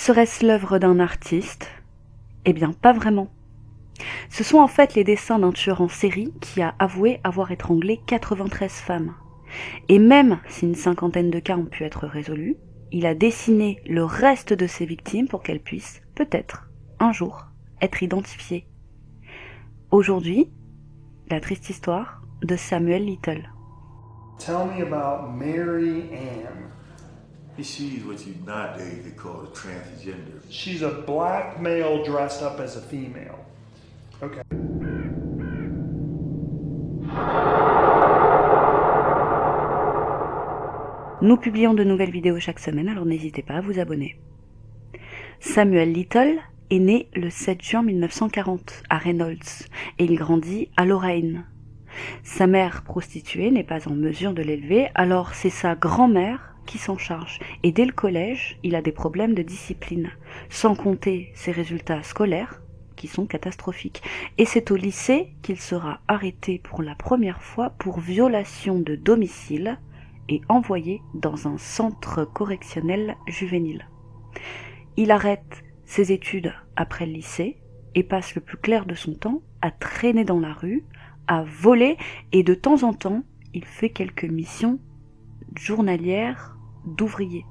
Serait-ce l'œuvre d'un artiste? Eh bien, pas vraiment. Ce sont en fait les dessins d'un tueur en série qui a avoué avoir étranglé 93 femmes. Et même si une cinquantaine de cas ont pu être résolus, il a dessiné le reste de ses victimes pour qu'elles puissent, peut-être, un jour, être identifiées. Aujourd'hui, la triste histoire de Samuel Little. Tell me about Mary Ann. She's what you nowadays they call a transgender. She's a black male dressed up as a female. Okay. Nous publions de nouvelles vidéos chaque semaine, alors n'hésitez pas à vous abonner. Samuel Little est né le 7 juin 1940 à Reynolds et il grandit à Lorraine. Sa mère prostituée n'est pas en mesure de l'élever, alors c'est sa grand-mère qui s'en charge. Et dès le collège, il a des problèmes de discipline, sans compter ses résultats scolaires qui sont catastrophiques. Et c'est au lycée qu'il sera arrêté pour la première fois pour violation de domicile et envoyé dans un centre correctionnel juvénile. Il arrête ses études après le lycée et passe le plus clair de son temps à traîner dans la rue, à voler, et de temps en temps, il fait quelques missions journalières d'ouvrier.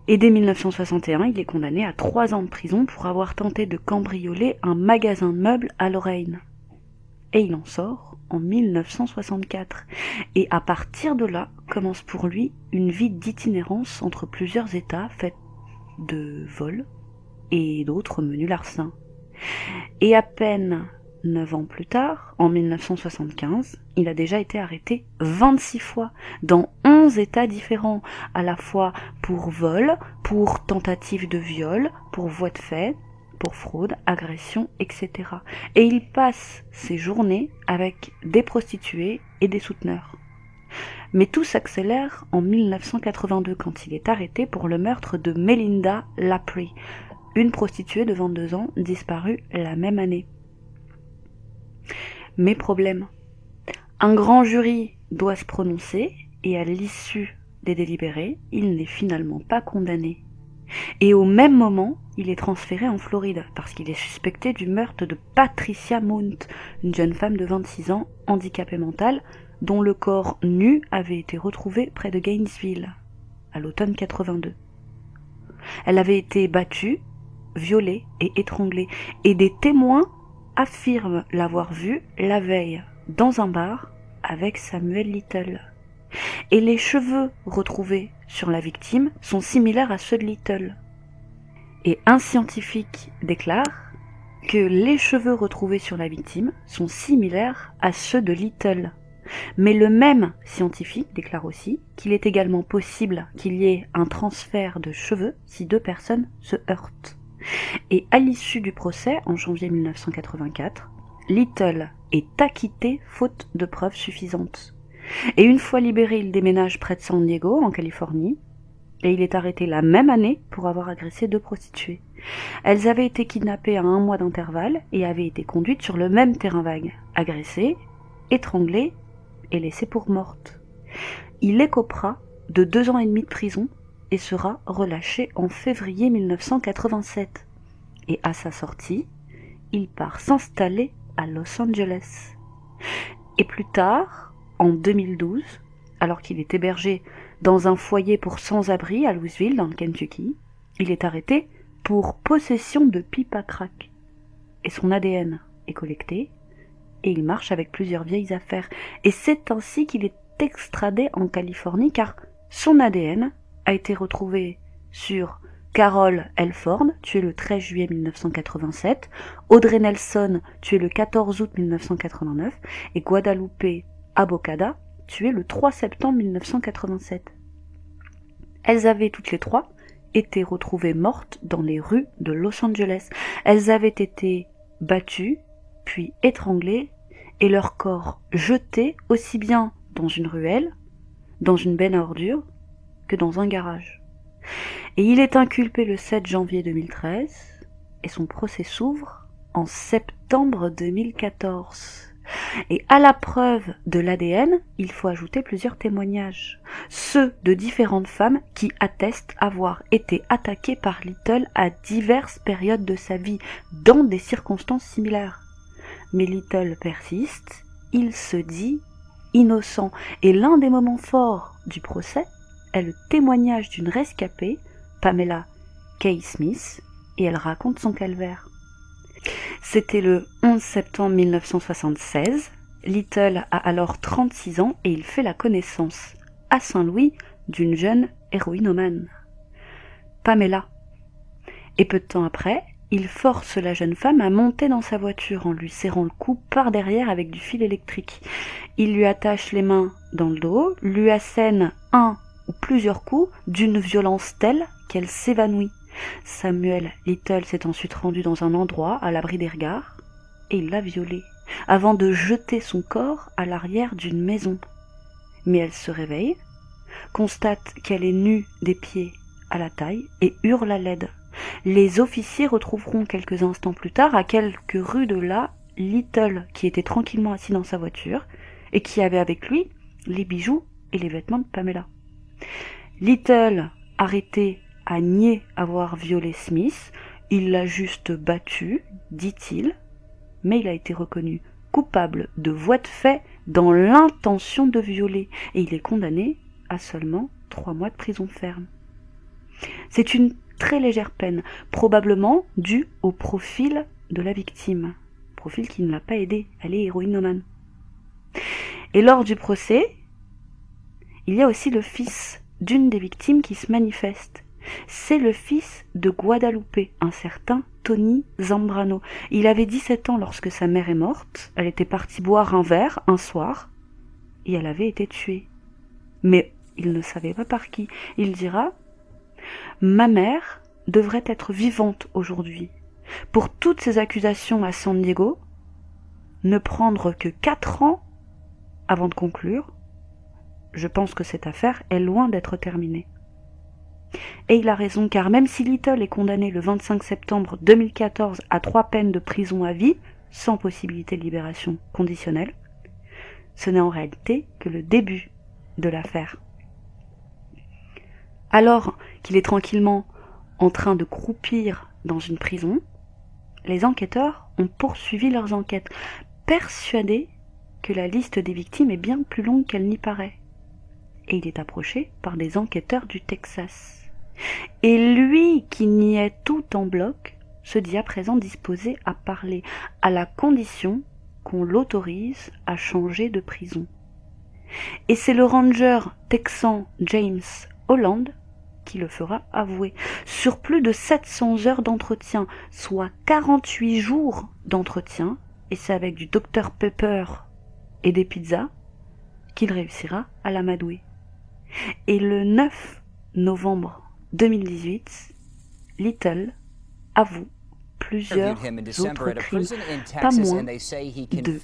Et dès 1961, il est condamné à 3 ans de prison pour avoir tenté de cambrioler un magasin de meubles à Lorraine. Et il en sort en 1964. Et à partir de là, commence pour lui une vie d'itinérance entre plusieurs États faite de vols et d'autres menus larcins. Et à peine 9 ans plus tard, en 1975, il a déjà été arrêté 26 fois dans 11 États différents, à la fois pour vol, pour tentative de viol, pour voie de fait, pour fraude, agression, etc. Et il passe ses journées avec des prostituées et des souteneurs. Mais tout s'accélère en 1982 quand il est arrêté pour le meurtre de Melinda Lapre, une prostituée de 22 ans disparue la même année. Mais problème, un grand jury doit se prononcer et à l'issue des délibérés, il n'est finalement pas condamné. Et au même moment, il est transféré en Floride parce qu'il est suspecté du meurtre de Patricia Mount, une jeune femme de 26 ans handicapée mentale dont le corps nu avait été retrouvé près de Gainesville à l'automne 82. Elle avait été battue, violée et étranglée, et des témoins affirme l'avoir vue la veille dans un bar avec Samuel Little. Et les cheveux retrouvés sur la victime sont similaires à ceux de Little. Et un scientifique déclare que les cheveux retrouvés sur la victime sont similaires à ceux de Little. Mais le même scientifique déclare aussi qu'il est également possible qu'il y ait un transfert de cheveux si 2 personnes se heurtent. Et à l'issue du procès, en janvier 1984, Little est acquitté faute de preuves suffisantes. Et une fois libéré, il déménage près de San Diego, en Californie, et il est arrêté la même année pour avoir agressé 2 prostituées. Elles avaient été kidnappées à 1 mois d'intervalle et avaient été conduites sur le même terrain vague, agressées, étranglées et laissées pour mortes. Il écopera de 2 ans et demi de prison et sera relâché en février 1987. Et à sa sortie, il part s'installer à Los Angeles. Et plus tard, en 2012, alors qu'il est hébergé dans un foyer pour sans-abri à Louisville, dans le Kentucky, il est arrêté pour possession de pipe à crack. Et son ADN est collecté, et il marche avec plusieurs vieilles affaires. Et c'est ainsi qu'il est extradé en Californie, car son ADN a été retrouvé sur Carol Elford, tuée le 13 juillet 1987, Audrey Nelson, tuée le 14 août 1989, et Guadalupe Abocada, tuée le 3 septembre 1987. Elles avaient toutes les 3 été retrouvées mortes dans les rues de Los Angeles. Elles avaient été battues, puis étranglées, et leur corps jetés aussi bien dans une ruelle, dans une benne à ordures, que dans un garage. Et il est inculpé le 7 janvier 2013 et son procès s'ouvre en septembre 2014. Et à la preuve de l'ADN, il faut ajouter plusieurs témoignages, ceux de différentes femmes qui attestent avoir été attaquées par Little à diverses périodes de sa vie, dans des circonstances similaires. Mais Little persiste, il se dit innocent, et l'un des moments forts du procès est le témoignage d'une rescapée, Pamela Kay Smith, et elle raconte son calvaire. C'était le 11 septembre 1976, Little a alors 36 ans et il fait la connaissance, à Saint-Louis, d'une jeune héroïnomane, Pamela. Et peu de temps après, il force la jeune femme à monter dans sa voiture en lui serrant le cou par derrière avec du fil électrique. Il lui attache les mains dans le dos, lui assène un ou plusieurs coups d'une violence telle qu'elle s'évanouit. Samuel Little s'est ensuite rendu dans un endroit à l'abri des regards et il l'a violée, avant de jeter son corps à l'arrière d'une maison. Mais elle se réveille, constate qu'elle est nue des pieds à la taille et hurle à l'aide. Les officiers retrouveront quelques instants plus tard, à quelques rues de là, Little qui était tranquillement assis dans sa voiture et qui avait avec lui les bijoux et les vêtements de Pamela. Little, arrêté, a nié avoir violé Smith, il l'a juste battu, dit-il, mais il a été reconnu coupable de voies de fait dans l'intention de violer, et il est condamné à seulement 3 mois de prison ferme. C'est une très légère peine, probablement due au profil de la victime, profil qui ne l'a pas aidé, elle est héroïnomane. Et lors du procès, il y a aussi le fils d'une des victimes qui se manifeste. C'est le fils de Guadalupe, un certain Tony Zambrano. Il avait 17 ans lorsque sa mère est morte, elle était partie boire un verre un soir, et elle avait été tuée. Mais il ne savait pas par qui. Il dira « Ma mère devrait être vivante aujourd'hui. Pour toutes ces accusations à San Diego, ne prendre que 4 ans avant de conclure, je pense que cette affaire est loin d'être terminée. » Et il a raison, car même si Little est condamné le 25 septembre 2014 à 3 peines de prison à vie, sans possibilité de libération conditionnelle, ce n'est en réalité que le début de l'affaire. Alors qu'il est tranquillement en train de croupir dans une prison, les enquêteurs ont poursuivi leurs enquêtes, persuadés que la liste des victimes est bien plus longue qu'elle n'y paraît. Et il est approché par des enquêteurs du Texas. Et lui, qui niait tout en bloc, se dit à présent disposé à parler, à la condition qu'on l'autorise à changer de prison. Et c'est le ranger texan James Holland qui le fera avouer. Sur plus de 700 heures d'entretien, soit 48 jours d'entretien, et c'est avec du Dr Pepper et des pizzas, qu'il réussira à l'amadouer. Et le 9 novembre 2018, Little avoue plusieurs autres crimes, pas moins de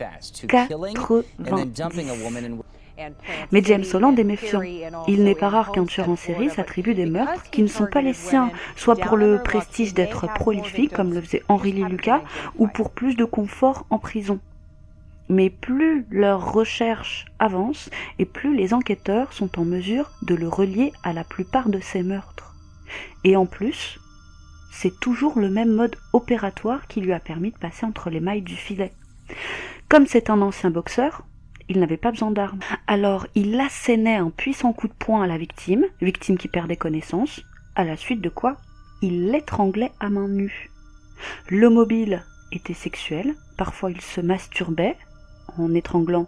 90. Mais James Holland est méfiant. Il n'est pas rare qu'un tueur en série s'attribue des meurtres qui ne sont pas les siens, soit pour le prestige d'être prolifique, comme le faisait Henry Lee Lucas, ou pour plus de confort en prison. Mais plus leurs recherches avancent, et plus les enquêteurs sont en mesure de le relier à la plupart de ces meurtres. Et en plus, c'est toujours le même mode opératoire qui lui a permis de passer entre les mailles du filet. Comme c'est un ancien boxeur, il n'avait pas besoin d'armes. Alors il assénait un puissant coup de poing à la victime qui perdait connaissance, à la suite de quoi il l'étranglait à main nue. Le mobile était sexuel, parfois il se masturbait en étranglant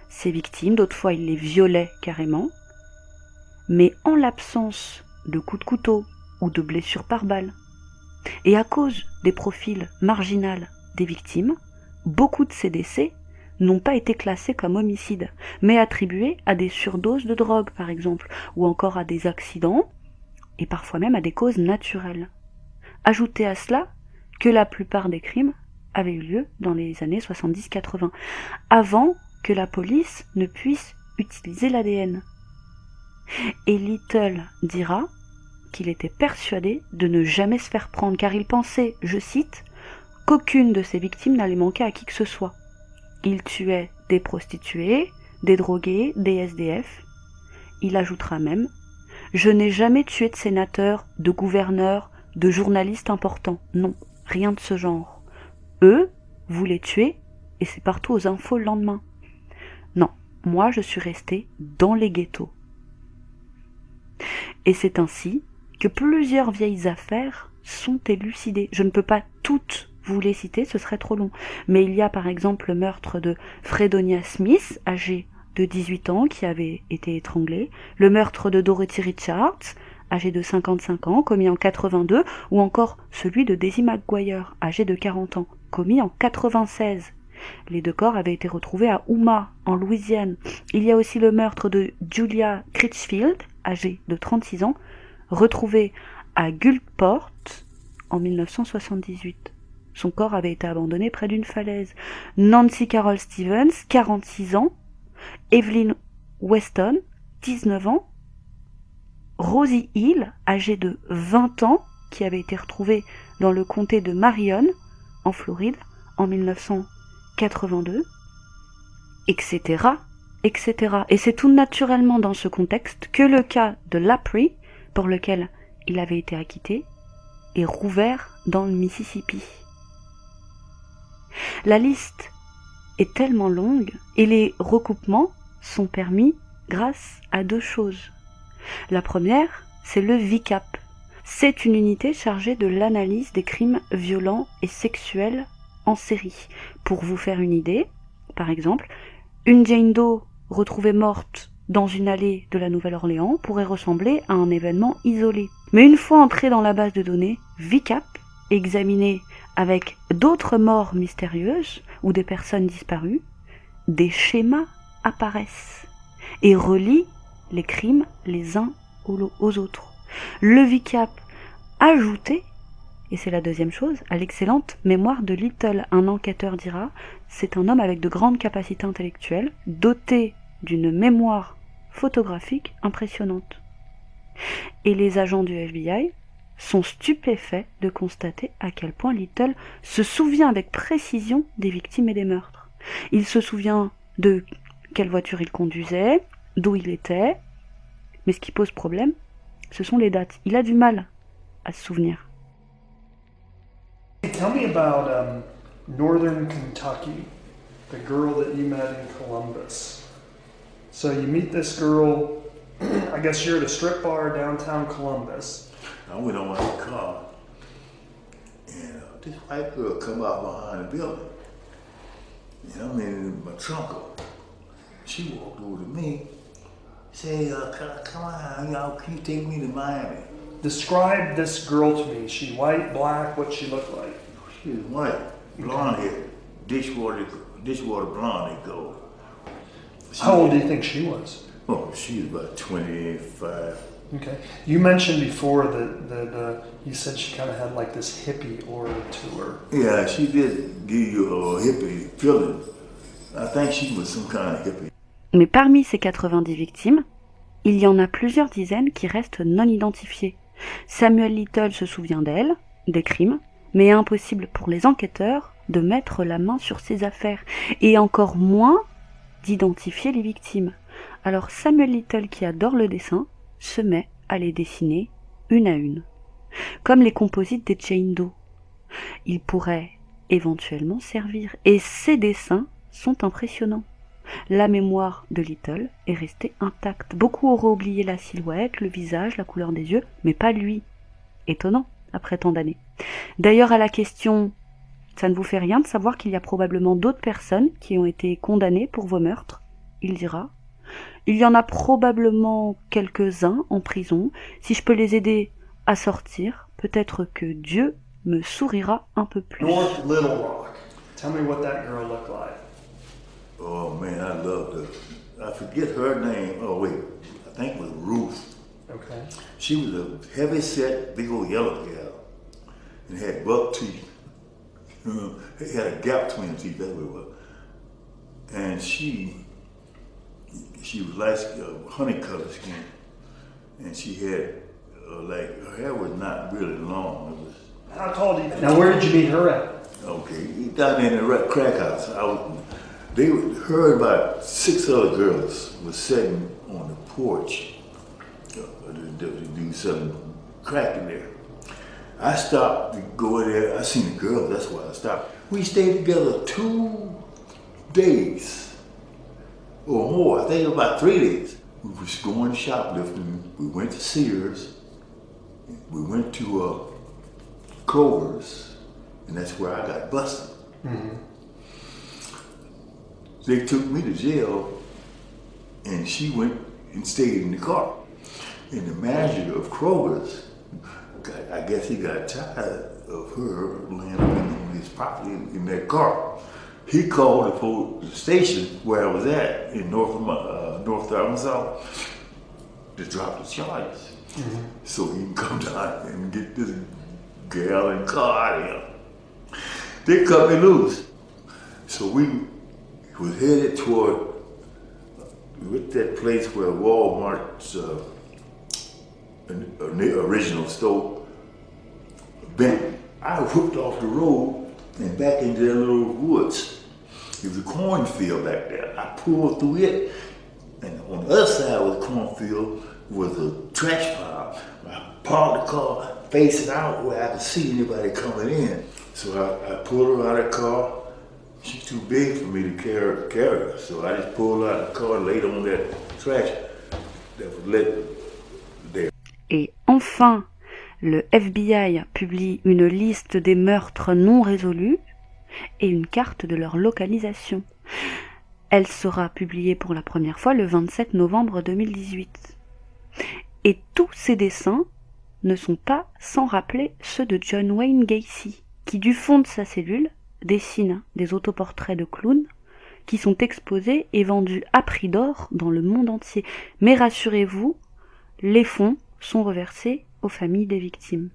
ses victimes, d'autres fois il les violait carrément, mais en l'absence de coups de couteau ou de blessures par balle, et à cause des profils marginaux des victimes, beaucoup de ces décès n'ont pas été classés comme homicides, mais attribués à des surdoses de drogue par exemple, ou encore à des accidents, et parfois même à des causes naturelles. Ajoutez à cela que la plupart des crimes avaient eu lieu dans les années 70-80, avant que la police ne puisse utiliser l'ADN. Et Little dira qu'il était persuadé de ne jamais se faire prendre, car il pensait, je cite, qu'aucune de ses victimes n'allait manquer à qui que ce soit. Il tuait des prostituées, des drogués, des SDF. Il ajoutera même « Je n'ai jamais tué de sénateurs, de gouverneurs, de journalistes importants. Non, rien de ce genre. Eux, vous les tuez, et c'est partout aux infos le lendemain. Non, moi je suis resté dans les ghettos. » Et c'est ainsi que plusieurs vieilles affaires sont élucidées. Je ne peux pas toutes vous les citer, ce serait trop long. Mais il y a par exemple le meurtre de Fredonia Smith, âgée de 18 ans, qui avait été étranglée, le meurtre de Dorothy Richards, âgée de 55 ans, commis en 82, ou encore celui de Daisy McGuire, âgée de 40 ans, commis en 96. Les 2 corps avaient été retrouvés à Houma, en Louisiane. Il y a aussi le meurtre de Julia Critchfield, âgée de 36 ans, retrouvée à Gulfport en 1978. Son corps avait été abandonné près d'une falaise. Nancy Carol Stevens, 46 ans, Evelyn Weston, 19 ans, Rosie Hill, âgée de 20 ans, qui avait été retrouvée dans le comté de Marion, en Floride, en 1982, etc., etc. Et c'est tout naturellement dans ce contexte que le cas de Lapry, pour lequel il avait été acquitté, est rouvert dans le Mississippi. La liste est tellement longue et les recoupements sont permis grâce à 2 choses. La première, c'est le VCAP. C'est une unité chargée de l'analyse des crimes violents et sexuels en série. Pour vous faire une idée, par exemple, une Jane Doe retrouvée morte dans une allée de la Nouvelle-Orléans pourrait ressembler à un événement isolé. Mais une fois entré dans la base de données, VCAP, examiné avec d'autres morts mystérieuses ou des personnes disparues, des schémas apparaissent et relient les crimes les uns aux autres. Le VCAP ajouté, et c'est la deuxième chose, à l'excellente mémoire de Little, un enquêteur dira, c'est un homme avec de grandes capacités intellectuelles, doté d'une mémoire photographique impressionnante. Et les agents du FBI sont stupéfaits de constater à quel point Little se souvient avec précision des victimes et des meurtres. Il se souvient de quelle voiture il conduisait, d'où il était, mais ce qui pose problème, ce sont les dates. Il a du mal à se souvenir. Tell me about Northern Kentucky, the girl that you met in Columbus. So you meet this girl, I guess you're at a strip bar downtown Columbus. I went on my car, and this white girl come out behind the building. And I'm in my trunk. She walked over to me, say, come on, y'all, can you take me to Miami? Describe this girl to me. She white, black, what she look like? She was white, blonde hair, dishwater blonde, they go. How old do you think she was? Oh, she was about 25. Okay. You mentioned before that you said she kind of had like this hippie aura to her. Yeah, she did give you a hippie feeling. I think she was some kind of hippie. Mais parmi ces 90 victimes, il y en a plusieurs dizaines qui restent non identifiées. Samuel Little se souvient d'elle, des crimes, mais impossible pour les enquêteurs de mettre la main sur ses affaires, et encore moins d'identifier les victimes. Alors Samuel Little, qui adore le dessin, se met à les dessiner une à une, comme les composites des Jane Doe. Il pourrait éventuellement servir, et ces dessins sont impressionnants. La mémoire de Little est restée intacte. Beaucoup auraient oublié la silhouette, le visage, la couleur des yeux, mais pas lui. Étonnant, après tant d'années. D'ailleurs, à la question « Ça ne vous fait rien de savoir qu'il y a probablement d'autres personnes qui ont été condamnées pour vos meurtres ?» il dira « Il y en a probablement quelques-uns en prison. Si je peux les aider à sortir, peut-être que Dieu me sourira un peu plus. » North Little Rock. Tell me what that girl looked like. Oh man, I loved her. I forget her name. Oh wait, I think it was Ruth. Okay. She was a heavy set, big old yellow gal, and had buck teeth. It had a gap between the teeth, that's what it was. And she was like honey colored skin, and she had like her hair was not really long. It was. How tall do you? Now, where did you meet her at? Okay, down in the crack house. Her and about 6 other girls were sitting on the porch. The dude selling crack in there. I stopped to go in there. I seen the girls, that's why I stopped. We stayed together 2 days or more. I think about 3 days. We was going shoplifting. We went to Sears. We went to Kroger's, and that's where I got busted. Mm-hmm. They took me to jail, and she went and stayed in the car. And the manager of Kroger's, I guess he got tired of her laying up on his property in that car. He called the station where I was at in North Arkansas to drop the charges. Mm-hmm. So he can come down and get this gal and car out of here. They cut me loose. So we was headed toward with that place where Walmart's original store been. I whooped off the road and back into that little woods. There was a cornfield back there. I pulled through it, and on the other side of the cornfield was a trash pile. I parked the car facing out where I could see anybody coming in. So I pulled her out of the car. She's too big for me to carry her. So I just pulled her out of the car and laid on that trash that was lit there. Et enfin, le FBI publie une liste des meurtres non résolus et une carte de leur localisation. Elle sera publiée pour la première fois le 27 novembre 2018. Et tous ces dessins ne sont pas sans rappeler ceux de John Wayne Gacy, qui du fond de sa cellule dessine des autoportraits de clowns qui sont exposés et vendus à prix d'or dans le monde entier. Mais rassurez-vous, les fonds sont reversés aux familles des victimes.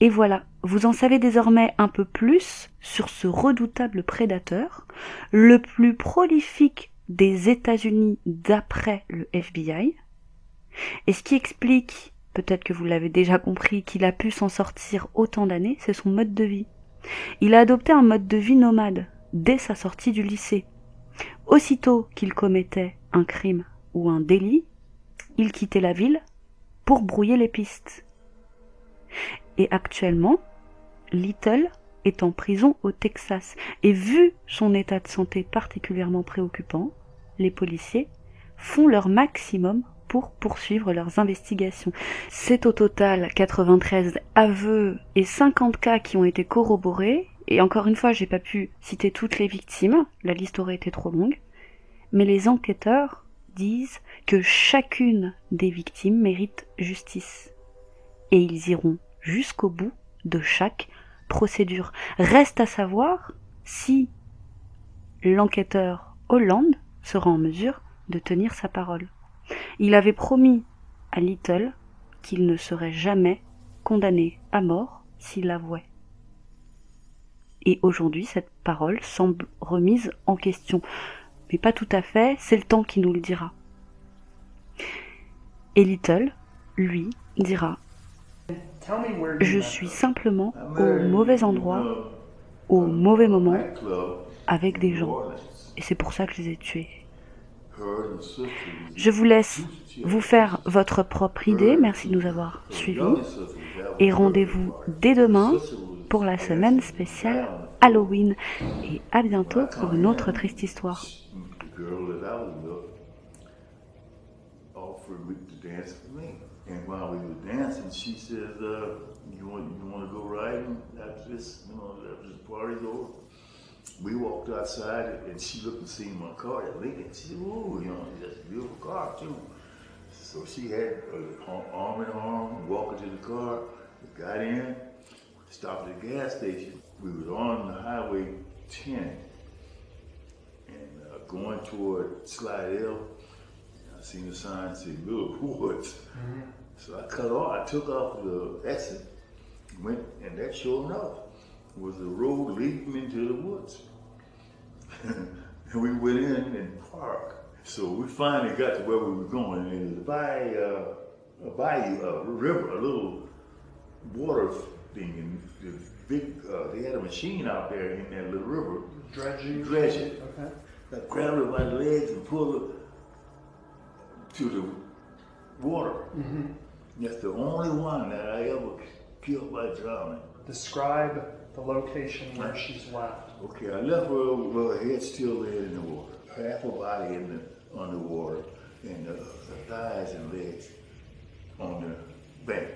Et voilà, vous en savez désormais un peu plus sur ce redoutable prédateur, le plus prolifique des États-Unis d'après le FBI, et ce qui explique, peut-être que vous l'avez déjà compris, qu'il a pu s'en sortir autant d'années, c'est son mode de vie. Il a adopté un mode de vie nomade dès sa sortie du lycée. Aussitôt qu'il commettait un crime ou un délit, il quittait la ville pour brouiller les pistes. Et actuellement, Little est en prison au Texas. Et vu son état de santé particulièrement préoccupant, les policiers font leur maximum pour poursuivre leurs investigations. C'est au total 93 aveux et 50 cas qui ont été corroborés. Et encore une fois, j'ai pas pu citer toutes les victimes, la liste aurait été trop longue. Mais les enquêteurs disent que chacune des victimes mérite justice. Et ils iront jusqu'au bout de chaque procédure. Reste à savoir si l'enquêteur Holland sera en mesure de tenir sa parole. Il avait promis à Little qu'il ne serait jamais condamné à mort s'il avouait. Et aujourd'hui, cette parole semble remise en question. Mais pas tout à fait, c'est le temps qui nous le dira. Et Little, lui, dira « Je suis simplement au mauvais endroit, au mauvais moment, avec des gens. Et c'est pour ça que je les ai tués. » Je vous laisse vous faire votre propre idée. Merci de nous avoir suivis. Et rendez-vous dès demain pour la semaine spéciale Halloween. Et à bientôt pour une autre triste histoire. And while we were dancing, she said, you want to go riding after this, after the party's over? We walked outside and she looked and seen my car. And she said, ooh, that's a beautiful car too. So she had arm in arm, walking to the car, we got in, stopped at the gas station. We was on the Highway 10 and going toward Slide Hill. I seen the sign say Little Woods. Mm-hmm. So I cut off, I took off the exit, went, and that sure enough was the road leading into the woods. And we went in and parked. So we finally got to where we were going, and it was by a bayou, a river, a little water thing, and the big, they had a machine out there in that little river. Dredging. Dredging. Okay. I grabbed her by the legs and pulled her to the water. That's the only one that I ever killed by drowning. Describe the location where she's left. Okay, I left her with her head still there in the water, half her body in the underwater, and the thighs and legs on the bank.